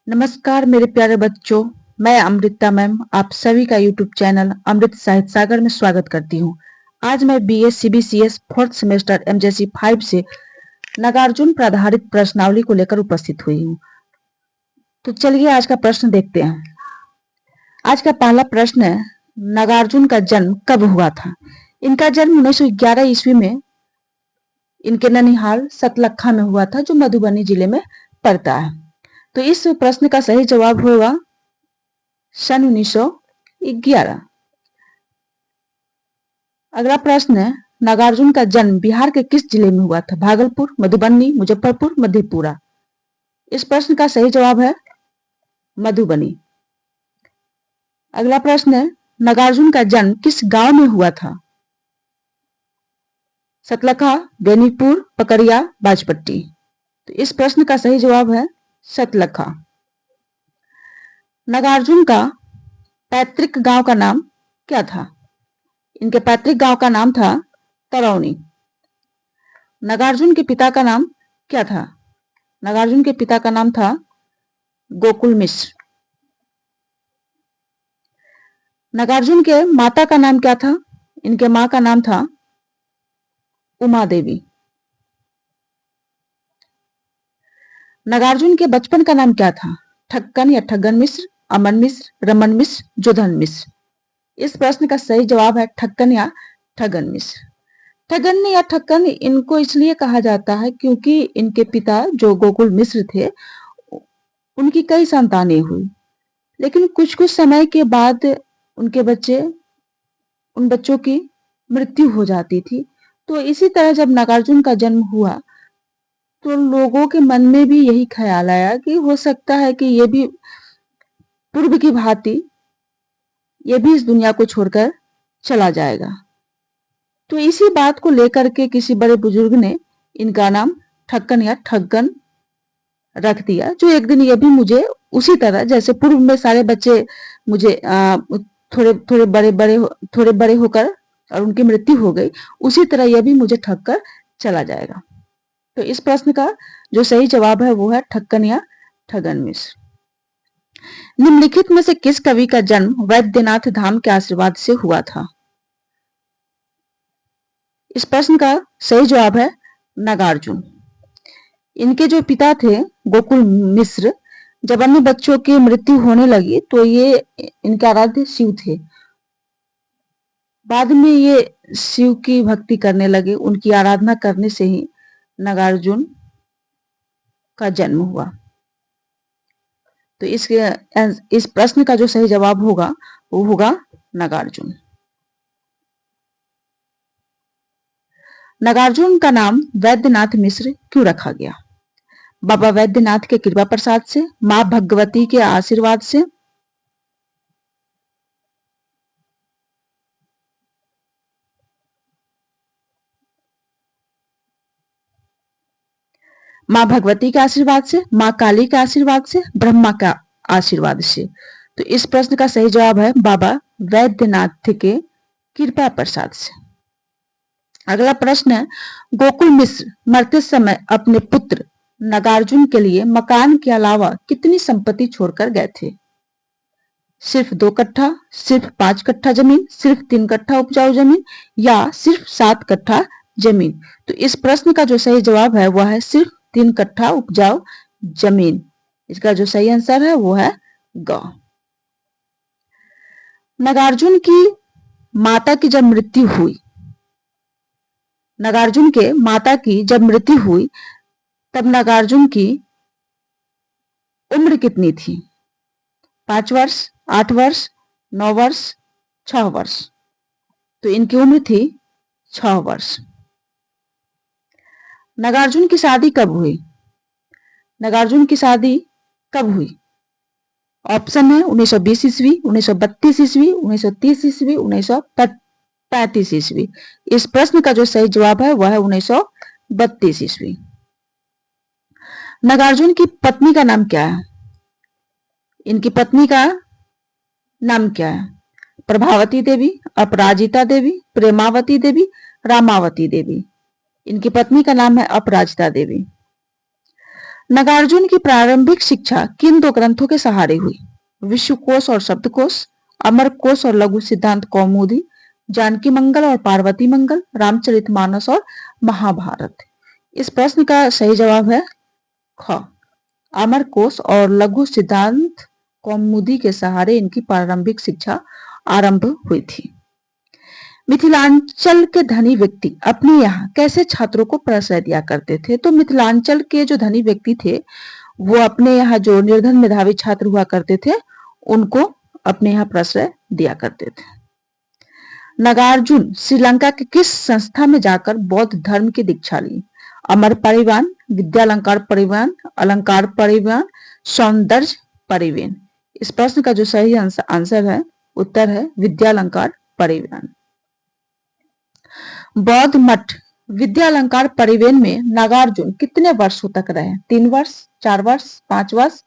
नमस्कार मेरे प्यारे बच्चों। मैं अमृता मैम आप सभी का यूट्यूब चैनल अमृत साहित्य सागर में स्वागत करती हूँ। आज मैं BS CBCS fourth semester MJC 5 से नागार्जुन पर आधारित प्रश्नावली को लेकर उपस्थित हुई हूँ। तो चलिए आज का प्रश्न देखते हैं। आज का पहला प्रश्न है, नागार्जुन का जन्म कब हुआ था? इनका जन्म 1911 ईस्वी में इनके ननिहाल सतलखा में हुआ था, जो मधुबनी जिले में पड़ता है। तो इस प्रश्न का सही जवाब होगा सन 1911। अगला प्रश्न है, नागार्जुन का जन्म बिहार के किस जिले में हुआ था? भागलपुर, मधुबनी, मुजफ्फरपुर, मधेपुरा। इस प्रश्न का सही जवाब है मधुबनी। अगला प्रश्न है, नागार्जुन का जन्म किस गांव में हुआ था? सतलखा, बेनीपुर, पकड़िया, बाजपट्टी। तो इस प्रश्न का सही जवाब है सतलखा। नागार्जुन का पैतृक गांव का नाम क्या था? इनके पैतृक गांव का नाम था तरौनी। नागार्जुन के पिता का नाम क्या था? नागार्जुन के पिता का नाम था गोकुल मिश्र। नागार्जुन के माता का नाम क्या था? इनके मां का नाम था उमा देवी। नागार्जुन के बचपन का नाम क्या था? ठक्कन या ठग्गन मिश्र, अमन मिश्र, रमन मिश्र, जोधन मिश्र। इस प्रश्न का सही जवाब है ठक्कन या ठगन मिश्र। ठगन या ठक्कन इनको इसलिए कहा जाता है क्योंकि इनके पिता जो गोकुल मिश्र थे, उनकी कई संतानें हुई, लेकिन कुछ कुछ समय के बाद उन बच्चों की मृत्यु हो जाती थी। तो इसी तरह जब नागार्जुन का जन्म हुआ तो लोगों के मन में भी यही ख्याल आया कि हो सकता है कि ये भी पूर्व की भांति ये भी इस दुनिया को छोड़कर चला जाएगा। तो इसी बात को लेकर के किसी बड़े बुजुर्ग ने इनका नाम ठक्कन या ठग्गन रख दिया, जो एक दिन ये भी मुझे उसी तरह जैसे पूर्व में सारे बच्चे मुझे थोड़े बड़े होकर और उनकी मृत्यु हो गई, उसी तरह यह भी मुझे ठग कर चला जाएगा। तो इस प्रश्न का जो सही जवाब है वो है ठक्कन या ठगन मिश्र। निम्नलिखित में से किस कवि का जन्म वैद्यनाथ धाम के आशीर्वाद से हुआ था? इस प्रश्न का सही जवाब है नागार्जुन। इनके जो पिता थे गोकुल मिश्र, जब अन्य बच्चों की मृत्यु होने लगी तो ये इनके आराध्य शिव थे। बाद में ये शिव की भक्ति करने लगे, उनकी आराधना करने से ही नागार्जुन का जन्म हुआ। तो इस प्रश्न का जो सही जवाब होगा वो होगा नागार्जुन। नागार्जुन का नाम वैद्यनाथ मिश्र क्यों रखा गया? बाबा वैद्यनाथ के कृपा प्रसाद से, मां भगवती के आशीर्वाद से, मां भगवती के आशीर्वाद से, मां काली के आशीर्वाद से, ब्रह्मा का आशीर्वाद से। तो इस प्रश्न का सही जवाब है बाबा वैद्यनाथ के कृपा प्रसाद से। अगला प्रश्न है, गोकुल मिश्र मरते समय अपने पुत्र नागार्जुन के लिए मकान के अलावा कितनी संपत्ति छोड़कर गए थे? सिर्फ 2 कट्ठा, सिर्फ 5 कट्ठा जमीन, सिर्फ 3 कट्ठा उपजाऊ जमीन या सिर्फ 7 कट्ठा जमीन? तो इस प्रश्न का जो सही जवाब है वह है सिर्फ 3 कट्ठा उपजाऊ जमीन। इसका जो सही आंसर है वो है ग। नागार्जुन की माता की जब मृत्यु हुई नागार्जुन के माता की जब मृत्यु हुई तब नागार्जुन की उम्र कितनी थी? 5 वर्ष, 8 वर्ष, 9 वर्ष, 6 वर्ष। तो इनकी उम्र थी 6 वर्ष। नागार्जुन की शादी कब हुई? नागार्जुन की शादी कब हुई? ऑप्शन है 1920 ईस्वी, 1932 ईस्वी, 1930 ईस्वी, 1935 ईस्वी। इस प्रश्न का जो सही जवाब है वह है 1932 ईस्वी। नागार्जुन की पत्नी का नाम क्या है? इनकी पत्नी का नाम क्या है? प्रभावती देवी, अपराजिता देवी, प्रेमावती देवी, रामावती देवी। इनकी पत्नी का नाम है अपराजिता देवी। नागार्जुन की प्रारंभिक शिक्षा किन दो ग्रंथों के सहारे हुई? विश्वकोश और शब्दकोश, अमरकोश और लघु सिद्धांत कौमुदी, जानकी मंगल और पार्वती मंगल, रामचरितमानस और महाभारत। इस प्रश्न का सही जवाब है ख, अमरकोश और लघु सिद्धांत कौमुदी के सहारे इनकी प्रारंभिक शिक्षा आरंभ हुई थी। मिथिलांचल के धनी व्यक्ति अपने यहाँ कैसे छात्रों को प्रश्रय दिया करते थे? तो मिथिलांचल के जो धनी व्यक्ति थे वो अपने यहाँ जो निर्धन मेधावी छात्र हुआ करते थे उनको अपने यहाँ प्रश्रय दिया करते थे। नागार्जुन श्रीलंका के किस संस्था में जाकर बौद्ध धर्म की दीक्षा ली? अमर परिवान, विद्यालंकार परिवान, अलंकार परिवान, सौंदर्य परिवान। इस प्रश्न का जो सही आंसर है, उत्तर है विद्यालंकार परिवान। बौद्ध मठ विद्यालंकार परिवेन में नागार्जुन कितने वर्षों तक रहे? 3 वर्ष, 4 वर्ष, 5 वर्ष,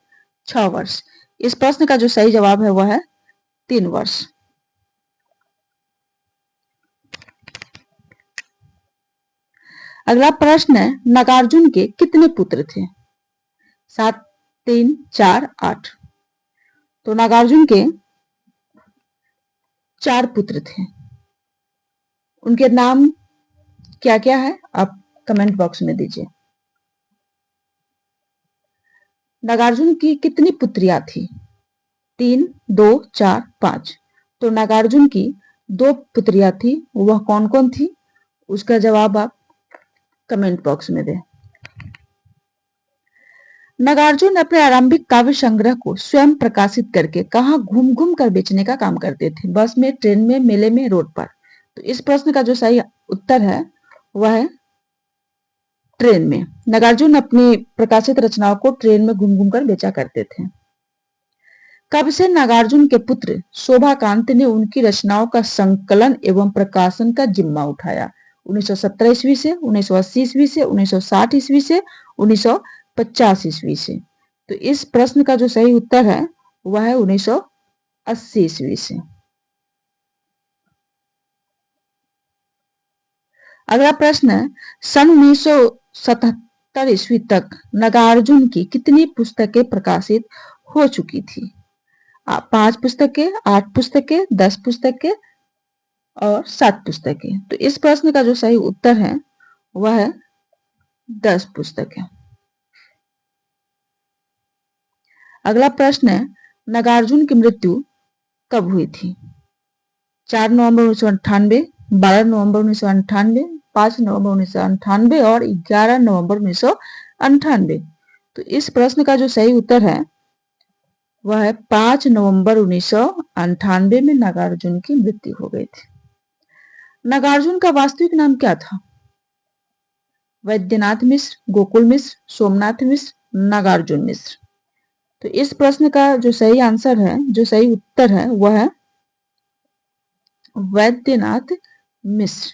6 वर्ष। इस प्रश्न का जो सही जवाब है वह है 3 वर्ष। अगला प्रश्न है, नागार्जुन के कितने पुत्र थे? 7, 3, 4, 8। तो नागार्जुन के 4 पुत्र थे। उनके नाम क्या क्या है आप कमेंट बॉक्स में दीजिए। नागार्जुन की कितनी पुत्रियां थी? 3, 2, 4, 5। तो नागार्जुन की 2 पुत्रियां थी। वह कौन कौन थी? उसका जवाब आप कमेंट बॉक्स में दें। नागार्जुन अपने आरंभिक काव्य संग्रह को स्वयं प्रकाशित करके कहां घूम घूम कर बेचने का काम करते थे? बस में, ट्रेन में, मेले में, रोड पर। तो इस प्रश्न का जो सही उत्तर है वह है ट्रेन में। नागार्जुन अपनी प्रकाशित रचनाओं को ट्रेन में घूम घूम कर बेचा करते थे। कब से नागार्जुन के पुत्र शोभाकांत ने उनकी रचनाओं का संकलन एवं प्रकाशन का जिम्मा उठाया? 1917 ईस्वी से, 1980 ईस्वी से, 1960 ईस्वी से, 1950 ईस्वी से। तो इस प्रश्न का जो सही उत्तर है वह है 1980 ईस्वी से। अगला प्रश्न है, सन 1977 ईस्वी तक नागार्जुन की कितनी पुस्तकें प्रकाशित हो चुकी थी? 5 पुस्तकें, 8 पुस्तकें, 10 पुस्तकें और 7 पुस्तकें। तो इस प्रश्न का जो सही उत्तर है वह है 10 पुस्तकें। अगला प्रश्न है, नागार्जुन की मृत्यु कब हुई थी? 4 नवंबर 1998, 12 नवंबर 1998, 5 नवंबर 1998 और 11 नवंबर 1998। तो इस प्रश्न का जो सही उत्तर है वह है 5 नवंबर 1998 में नागार्जुन की मृत्यु हो गई थी। नागार्जुन का वास्तविक नाम क्या था? वैद्यनाथ मिश्र, गोकुल मिश्र, सोमनाथ मिश्र, नागार्जुन मिश्र। तो इस प्रश्न का जो सही आंसर है, जो सही उत्तर है वह है वैद्यनाथ मिश्र,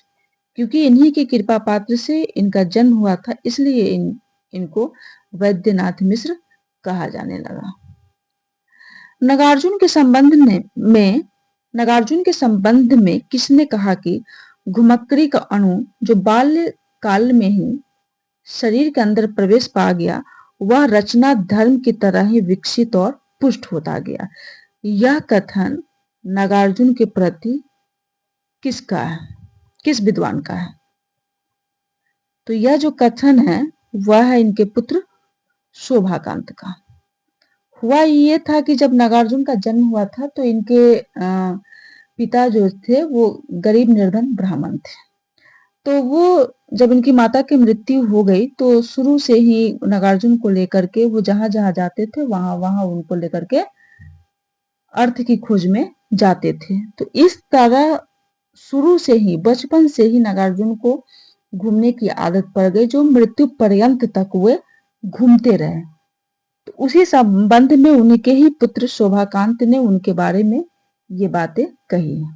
क्योंकि इन्हीं की कृपा पात्र से इनका जन्म हुआ था, इसलिए इनको वैद्यनाथ मिश्र कहा जाने लगा। नागार्जुन के संबंध में किसने कहा कि घुमक्करी का अणु जो बाल्य काल में ही शरीर के अंदर प्रवेश पा गया वह रचना धर्म की तरह ही विकसित और पुष्ट होता गया? यह कथन नागार्जुन के प्रति किसका है, किस विद्वान का है? तो यह जो कथन है वह है इनके पुत्र शोभाकांत का। हुआ ये था कि जब नागार्जुन का जन्म हुआ था तो इनके पिता जो थे वो गरीब निर्धन ब्राह्मण थे। तो वो जब इनकी माता की मृत्यु हो गई तो शुरू से ही नागार्जुन को लेकर के वो जहां जहां जाते थे वहां वहां उनको लेकर के अर्थ की खोज में जाते थे। तो इस तरह शुरू से ही, बचपन से ही नागार्जुन को घूमने की आदत पड़ गई, जो मृत्यु पर्यंत तक वे घूमते रहे। तो उसी संबंध में उनके ही पुत्र शोभाकांत ने उनके बारे में ये बातें कही है।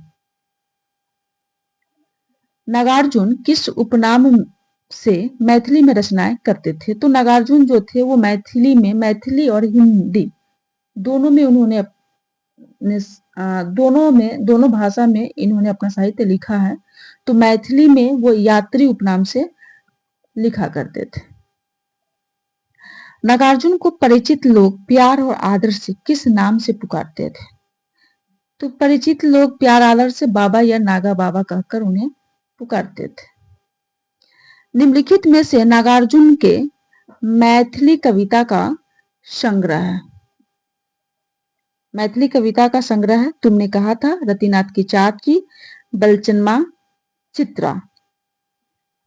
नागार्जुन किस उपनाम से मैथिली में रचनाएं करते थे? तो नागार्जुन जो थे वो मैथिली और हिंदी दोनों में उन्होंने दोनों भाषा में इन्होंने अपना साहित्य लिखा है। तो मैथिली में वो यात्री उपनाम से लिखा करते थे। नागार्जुन को परिचित लोग प्यार और आदर से किस नाम से पुकारते थे? तो परिचित लोग प्यार आदर से बाबा या नागा बाबा कहकर उन्हें पुकारते थे। निम्नलिखित में से नागार्जुन के मैथिली कविता का संग्रह है। मैथिली कविता का संग्रह है तुमने कहा था, रतिनाथ की चाची, बलचनमा, चित्रा।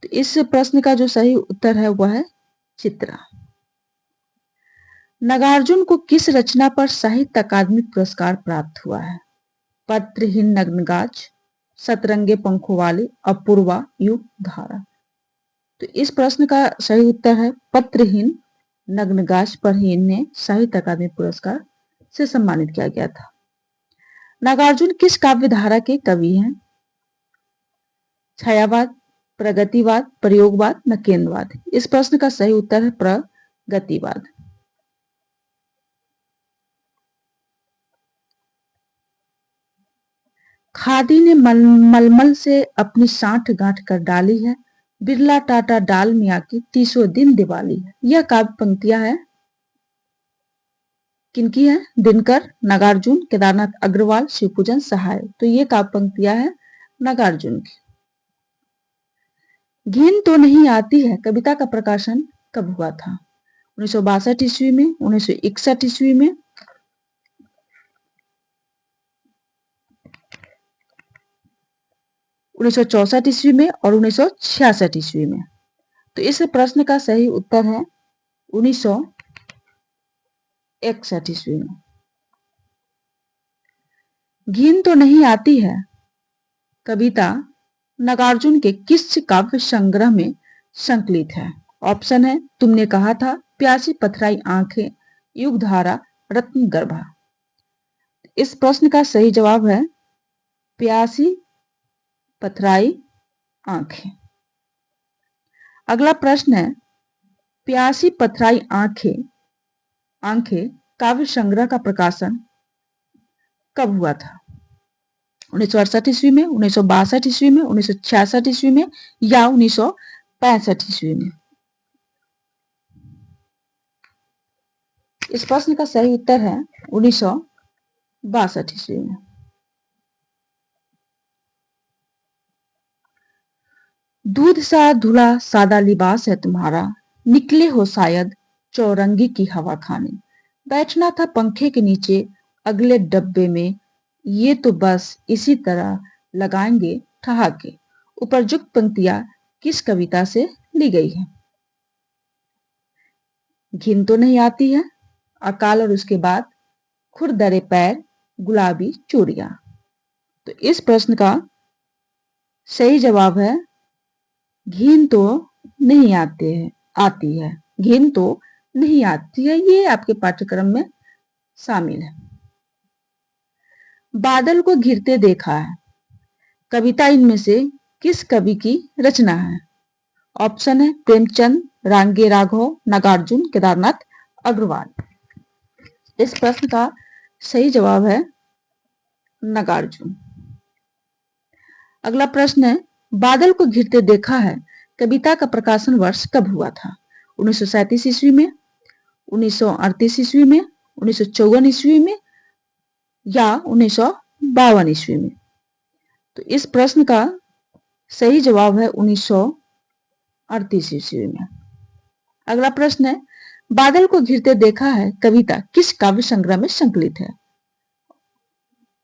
तो इस प्रश्न का जो सही उत्तर है वह है चित्रा। नागार्जुन को किस रचना पर साहित्य अकादमी पुरस्कार प्राप्त हुआ है? पत्रहीन नग्नगाछ, सतरंगे पंखों वाले, अपूर्वा, युग धारा। तो इस प्रश्न का सही उत्तर है पत्रहीन नग्नगाछ पर ही इन्हें साहित्य अकादमी पुरस्कार से सम्मानित किया गया था। नागार्जुन किस काव्य धारा के कवि हैं? छायावाद, प्रगतिवाद, प्रयोगवाद, नकेंद्रवाद। इस प्रश्न का सही उत्तर है प्रगतिवाद। खादी ने मलमल से अपनी साठ गांठ कर डाली है, बिरला टाटा डाल मियाँ की 30 दिन दिवाली है। यह काव्य पंक्तियां है किनकी है? दिनकर, नागार्जुन, केदारनाथ अग्रवाल, शिवपूजन सहाय। तो ये काव्य पंक्तियां है नागार्जुन की। घिन तो नहीं आती है कविता का प्रकाशन कब हुआ था? 1962 ईस्वी में, 1961 ईस्वी में, 1964 ईस्वी में और 1966 ईस्वी में। तो इस प्रश्न का सही उत्तर है 1961 ईस्वी में। घिन तो नहीं आती है कविता नागार्जुन के किस काव्य संग्रह में संकलित है? ऑप्शन है तुमने कहा था, प्यासी पथराई आंखें, युगधारा, रत्न गर्भा। इस प्रश्न का सही जवाब है प्यासी पथराई आंखें। अगला प्रश्न है प्यासी पथराई आंखें काव्य संग्रह का प्रकाशन कब हुआ था? 1968 ईस्वी में, 1962 ईस्वी में, 1966 ईस्वी में या 1965 ईस्वी में। इस प्रश्न का सही उत्तर है 1962 ईस्वी में। दूध सा धुला सादा लिबास है तुम्हारा, निकले हो शायद चौरंगी की हवा खाने, बैठना था पंखे के नीचे अगले डब्बे में, ये तो बस इसी तरह लगाएंगे ठहाके। उपरयुक्त पंक्तियां किस कविता से ली गई है? घिन तो नहीं आती है, अकाल और उसके बाद, खुरदरे पैर, गुलाबी चूड़ियां। तो इस प्रश्न का सही जवाब है घिन तो नहीं आती है। घिन तो नहीं आती है, ये आपके पाठ्यक्रम में शामिल है। बादल को घिरते देखा है कविता इनमें से किस कवि की रचना है? ऑप्शन है प्रेमचंद, रांगे राघव, नागार्जुन, केदारनाथ अग्रवाल। इस प्रश्न का सही जवाब है नागार्जुन। अगला प्रश्न है बादल को घिरते देखा है कविता का प्रकाशन वर्ष कब हुआ था? 1937 ईस्वी में, 1938 ईस्वी में, 1954 ईस्वी में या 1952 ईस्वी में। तो इस प्रश्न का सही जवाब है 1938 ईस्वी में। अगला प्रश्न है बादल को घिरते देखा है कविता किस काव्य संग्रह में संकलित है?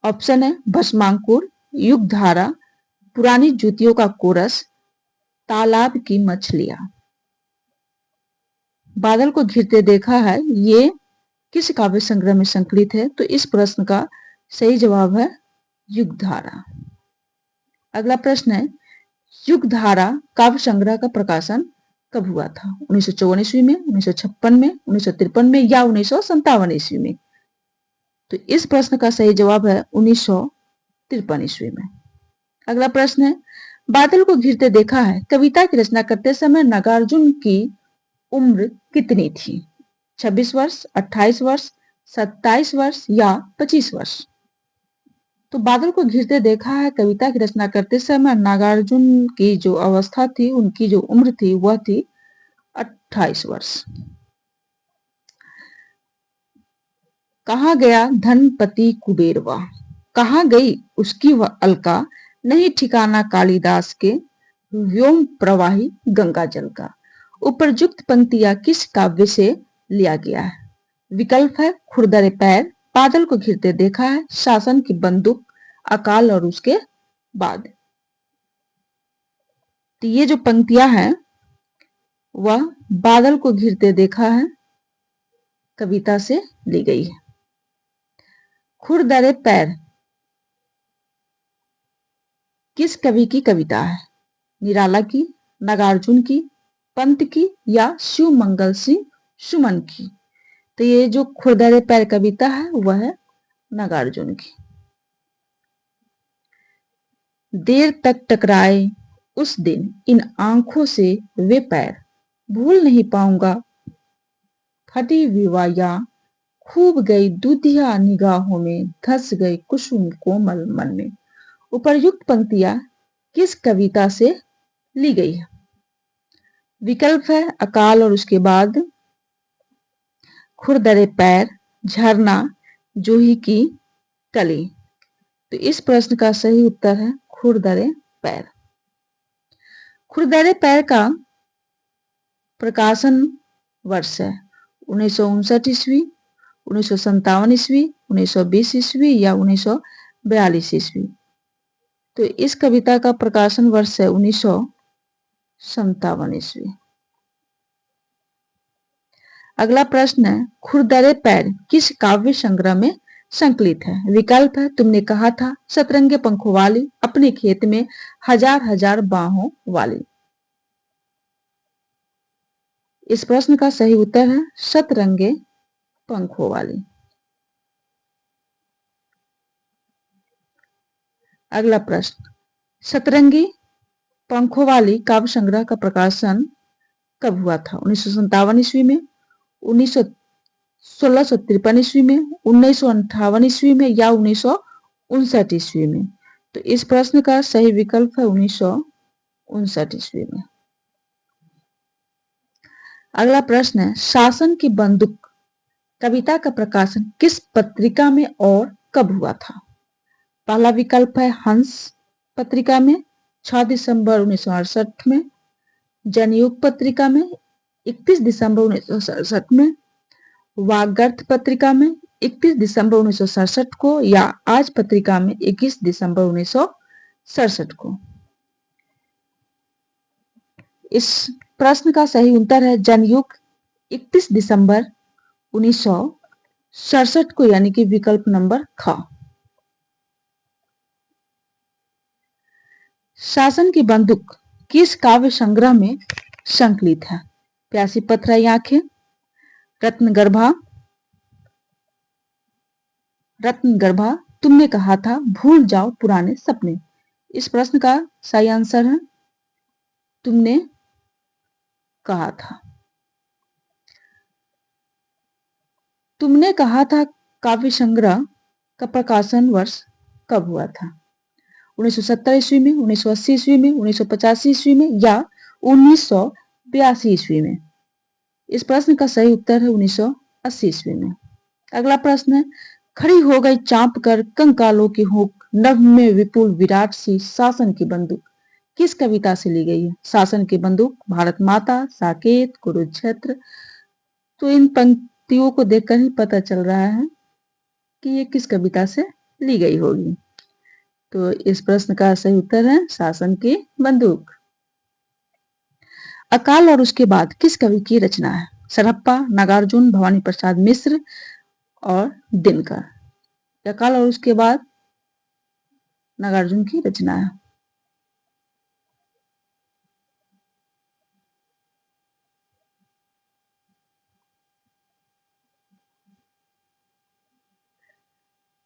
ऑप्शन है भस्मांकुर, युगधारा, पुरानी जूतियों का कोरस, तालाब की मछलियां। बादल को घिरते देखा है ये किस काव्य संग्रह में संकलित है? तो इस प्रश्न का सही जवाब है युगधारा। अगला प्रश्न है युगधारा काव्य संग्रह का प्रकाशन कब हुआ था? 1954 ईस्वी में, 1956 में, 1953 में या 1957 ईस्वी में। तो इस प्रश्न का सही जवाब है 1953 ईस्वी में। अगला प्रश्न है बादल को घिरते देखा है कविता की रचना करते समय नागार्जुन की उम्र कितनी थी? 26 वर्ष, 28 वर्ष, 27 वर्ष या 25 वर्ष। तो बादल को घिरते देखा है कविता की रचना करते समय नागार्जुन की जो अवस्था थी, उनकी जो उम्र थी वह थी 28 वर्ष। कहाँ गया धनपति कुबेरवा, कहाँ गई उसकी वह अलका, नहीं ठिकाना कालिदास के व्योम प्रवाही गंगा जल का। उपरयुक्त पंक्तियां किस काव्य से लिया गया है? विकल्प है खुरदरे पैर, बादल को घिरते देखा है, शासन की बंदूक, अकाल और उसके बाद। तो ये जो पंक्तियां हैं वह बादल को घिरते देखा है कविता से ली गई है। खुरदरे पैर किस कवि की कविता है? निराला की, नागार्जुन की, पंत की या शिव मंगल सिंह सुमन की? तो ये जो खुरदरे पैर कविता है वह है नागार्जुन की। देर तक टकराए उस दिन इन आंखों से वे पैर, भूल नहीं पाऊंगा फटी विवाया, खूब गई दूधिया निगाहों में, धस गई कुसुम कोमल मन में। उपर्युक्त पंक्तियां किस कविता से ली गई है? विकल्प है अकाल और उसके बाद, खुरदरे पैर, झरना, जूही की कली। तो इस प्रश्न का सही उत्तर है खुरदरे पैर। खुरदरे पैर का प्रकाशन वर्ष है 1959 ईस्वी, 1957 ईस्वी, 1920 ईस्वी या 1942 ईस्वी। तो इस कविता का प्रकाशन वर्ष है 1957 ईस्वी। अगला प्रश्न है खुरदरे पैर किस काव्य संग्रह में संकलित है? विकल्प है तुमने कहा था, सतरंगे पंखों वाली, अपने खेत में, हजार हजार बाहों वाली। इस प्रश्न का सही उत्तर है सतरंगे पंखों वाली। अगला प्रश्न सतरंगी पंखों वाली काव्य संग्रह का प्रकाशन कब हुआ था? 1957 ईस्वी में, 1653 ईस्वी में, 1958 ईस्वी में या 1959 ईस्वी में? तो इस प्रश्न का सही विकल्प है 1959 ईस्वी में। अगला प्रश्न है शासन की बंदूक कविता का प्रकाशन किस पत्रिका में और कब हुआ था? पहला विकल्प है हंस पत्रिका में 6 दिसंबर 1968 में, जनयुग पत्रिका में 31 दिसंबर 1967 में, वागर्थ पत्रिका में 31 दिसंबर 1967 को या आज पत्रिका में 21 दिसंबर 1967 को। इस प्रश्न का सही उत्तर है जनयुग 31 दिसंबर 1967 को यानी कि विकल्प नंबर ख। शासन की बंदूक किस काव्य संग्रह में संकलित है? प्यासी पथराई आंखें, रत्नगर्भा, तुमने कहा था, भूल जाओ पुराने सपने। इस प्रश्न का सही आंसर है तुमने कहा था। तुमने कहा था काव्य संग्रह का प्रकाशन वर्ष कब हुआ था? 1970 ईस्वी में, 1980 ईस्वी में, 1985 ईस्वी में या 1982 ईस्वी में? इस प्रश्न का सही उत्तर है 1980 ईस्वी में। अगला प्रश्न है खड़ी हो गई चांप कर कंकालों की हुक, नभ में विपुल विराट सी शासन की बंदूक किस कविता से ली गई है? शासन की बंदूक, भारत माता, साकेत, कुरुक्षेत्र। तो इन पंक्तियों को देखकर ही पता चल रहा है कि ये किस कविता से ली गई होगी। तो इस प्रश्न का सही उत्तर है शासन की बंदूक। अकाल और उसके बाद किस कवि की रचना है? सरहप्पा, नागार्जुन, भवानी प्रसाद मिश्र और दिनकर। अकाल और उसके बाद नागार्जुन की रचना है।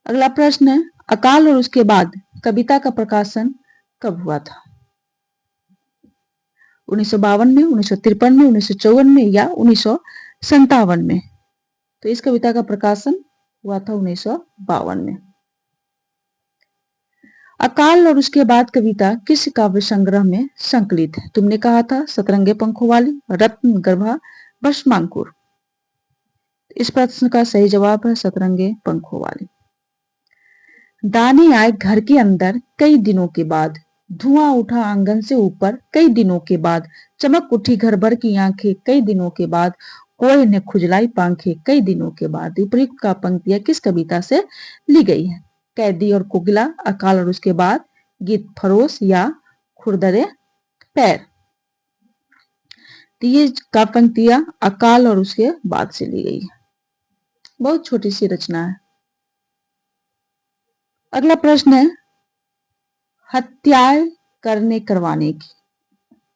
अगला प्रश्न है अकाल और उसके बाद कविता का प्रकाशन कब हुआ था? 1952 में, 1953 में, 1954 में या 1957 में? तो इस कविता का प्रकाशन हुआ था 1952 में। अकाल और उसके बाद कविता किस काव्य संग्रह में संकलित है? तुमने कहा था, सतरंगे पंखों वाली, रत्न गर्भा, भस्मांकुर। इस प्रश्न का सही जवाब है सतरंगे पंखों वाली। दानी आए घर के अंदर कई दिनों के बाद, धुआं उठा आंगन से ऊपर कई दिनों के बाद, चमक उठी घर भर की आंखें कई दिनों के बाद, कोई ने खुजलाई पंखें कई दिनों के बाद। उपयुक्त का पंक्तियां किस कविता से ली गई है? कैदी और कोकिला, अकाल और उसके बाद, गीत फरोश या खुरदरे पैर। तो ये का पंक्तियां अकाल और उसके बाद से ली गई है। बहुत छोटी सी रचना है। अगला प्रश्न है, हत्याएं करने करवाने की,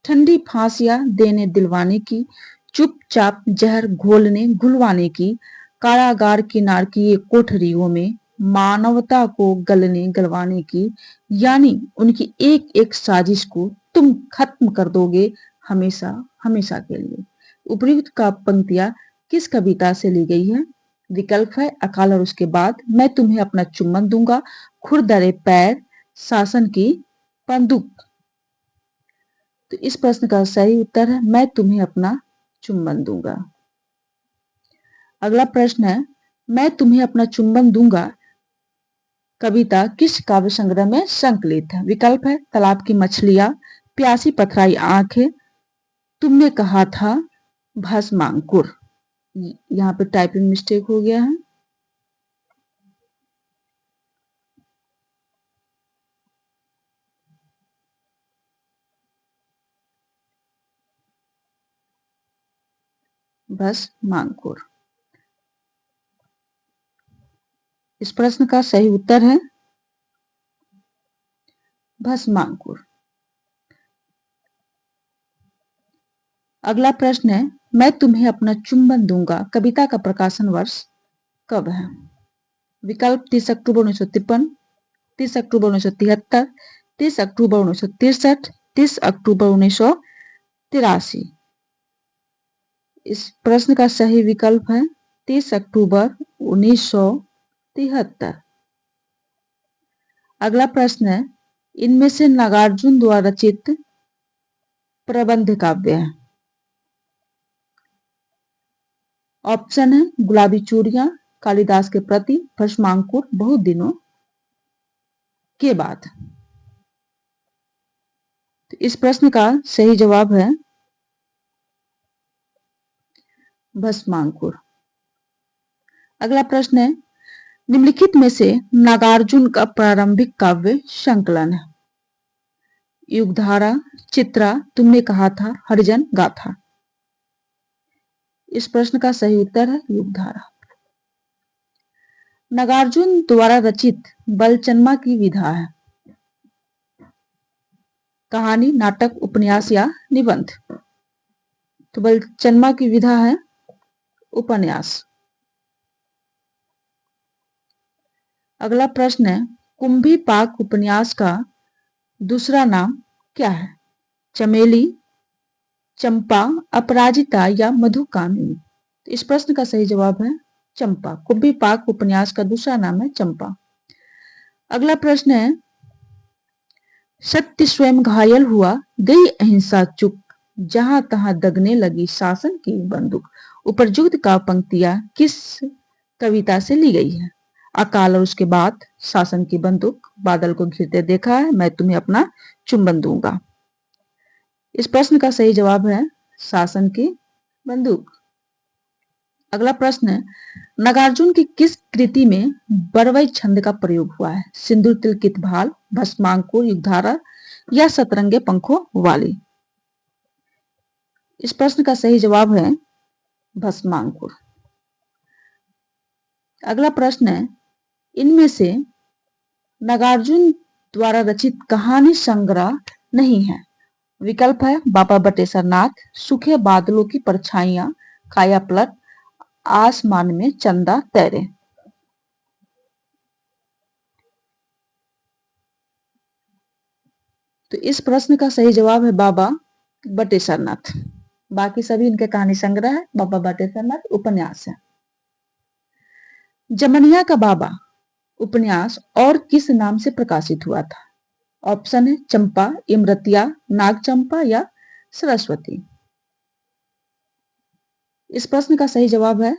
ठंडी फांसियां देने दिलवाने की, चुपचाप जहर घोलने घुलवाने की, कारागार किनार की ये कोठरियों में मानवता को गलने गलवाने की, यानी उनकी एक एक साजिश को तुम खत्म कर दोगे हमेशा हमेशा के लिए। उपयुक्त का पंक्तियां किस कविता से ली गई है? विकल्प है अकाल और उसके बाद, मैं तुम्हें अपना चुम्बन दूंगा, खुरदरे पैर, शासन की बंदूक। तो इस प्रश्न का सही उत्तर है मैं तुम्हें अपना चुम्बन दूंगा। अगला प्रश्न है, मैं तुम्हें अपना चुम्बन दूंगा कविता किस काव्य संग्रह में संकलित है? विकल्प है तालाब की मछलियां, प्यासी पथराई आंखें, तुमने कहा था, भस्मांकुर। यहाँ पे टाइपिंग मिस्टेक हो गया है। भस्मांकुर। इस प्रश्न का सही उत्तर है भस्मांकुर। अगला प्रश्न है, मैं तुम्हें अपना चुंबन दूंगा कविता का प्रकाशन वर्ष कब है? विकल्प 30 अक्टूबर 1953, 30 अक्टूबर 1973, 30 अक्टूबर 1963, 30 अक्टूबर 1983। इस प्रश्न का सही विकल्प है 30 अक्टूबर 1973। अगला प्रश्न है, इनमें से नागार्जुन द्वारा रचित प्रबंध काव्य है? ऑप्शन है गुलाबी चूड़ियां, कालिदास के प्रति, भस्मांकुर, बहुत दिनों के बाद। तो इस प्रश्न का सही जवाब है भस्मांकुर। अगला प्रश्न है, निम्नलिखित में से नागार्जुन का प्रारंभिक काव्य संकलन है? युगधारा, चित्रा, तुमने कहा था, हरिजन गाथा। इस प्रश्न का सही उत्तर है युगधारा। नागार्जुन द्वारा रचित बलचन्मा की विधा है? कहानी, नाटक, उपन्यास या निबंध। तो बलचन्मा की विधा है उपन्यास। अगला प्रश्न है, कुंभी पाक उपन्यास का दूसरा नाम क्या है? चमेली, चंपा, अपराजिता या मधुकामिनी। तो इस प्रश्न का सही जवाब है चंपा। कुंभी पाक उपन्यास का दूसरा नाम है चंपा। अगला प्रश्न है, सत्य स्वयं घायल हुआ, गई अहिंसा चुप, जहां तहां दगने लगी शासन की बंदूक। उपरयुक्त का पंक्तियां किस कविता से ली गई है? अकाल और उसके बाद, शासन की बंदूक, बादल को घिरते देखा है, मैं तुम्हें अपना चुंबन दूंगा। इस प्रश्न का सही जवाब है शासन की बंदूक। अगला प्रश्न है, नागार्जुन की किस कृति में बरवई छंद का प्रयोग हुआ है? सिंदूर तिलकित भाल, भस्मांकुर, युगधारा या सतरंगे पंखों वाली। इस प्रश्न का सही जवाब है भस्मांकुर। अगला प्रश्न है, इनमें से नागार्जुन द्वारा रचित कहानी संग्रह नहीं है? विकल्प है बाबा बटेश्वर नाथ, सूखे बादलों की परछाइयां, काया पलट, आसमान में चंदा तैरे। तो इस प्रश्न का सही जवाब है बाबा बटेश्वर नाथ। बाकी सभी इनके कहानी संग्रह है, बाबा बटेश्वर नाथ उपन्यास है। जमनिया का बाबा उपन्यास और किस नाम से प्रकाशित हुआ था? ऑप्शन है चंपा, इमरतिया, नाग चंपा या सरस्वती। इस प्रश्न का सही जवाब है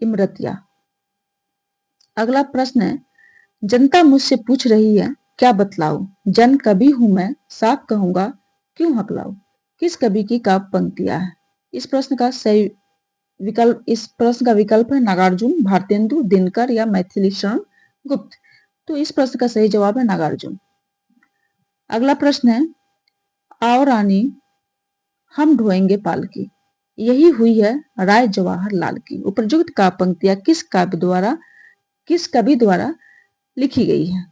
इमरतिया। अगला प्रश्न है, जनता मुझसे पूछ रही है क्या बतलाऊं, जन कवि हूं मैं साफ कहूंगा क्यों हकलाऊं। किस कवि की काव्य पंक्तियां है। इस प्रश्न का विकल्प है नागार्जुन, भारतेंदु, दिनकर या मैथिली शरण गुप्त। तो इस प्रश्न का सही जवाब है नागार्जुन। अगला प्रश्न है, आओ रानी हम ढोएंगे पालकी, यही हुई है राय जवाहर लाल की। उपयुक्त काव्य पंक्तियां किस कवि द्वारा लिखी गई है।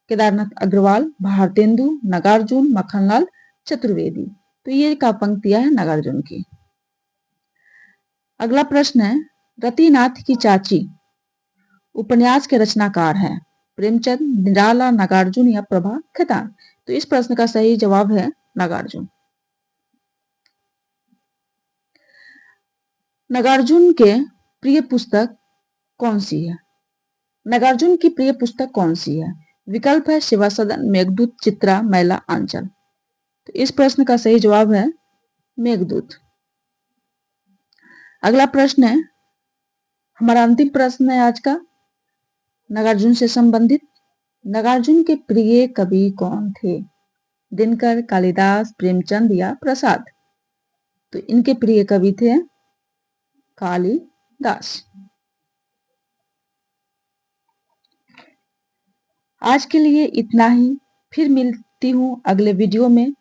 केदारनाथ अग्रवाल, भारतेंदु, नागार्जुन, मक्खनलाल चतुर्वेदी। तो ये काव्य पंक्तियां है नागार्जुन की। अगला प्रश्न है, रतिनाथ की चाची उपन्यास के रचनाकार हैं प्रेमचंद, निराला, नागार्जुन या प्रभा खेतान। तो इस प्रश्न का सही जवाब है नागार्जुन। नागार्जुन के प्रिय पुस्तक कौन सी है। नागार्जुन की प्रिय पुस्तक कौन सी है। विकल्प है शिवासदन, मेघदूत, चित्रा, मैला, आंचल। तो इस प्रश्न का सही जवाब है मेघदूत। अगला प्रश्न है, हमारा अंतिम प्रश्न है आज का नागार्जुन से संबंधित। नागार्जुन के प्रिय कवि कौन थे। दिनकर, कालिदास, प्रेमचंद या प्रसाद। तो इनके प्रिय कवि थे कालिदास। आज के लिए इतना ही, फिर मिलती हूं अगले वीडियो में।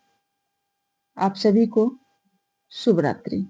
आप सभी को शुभ रात्रि।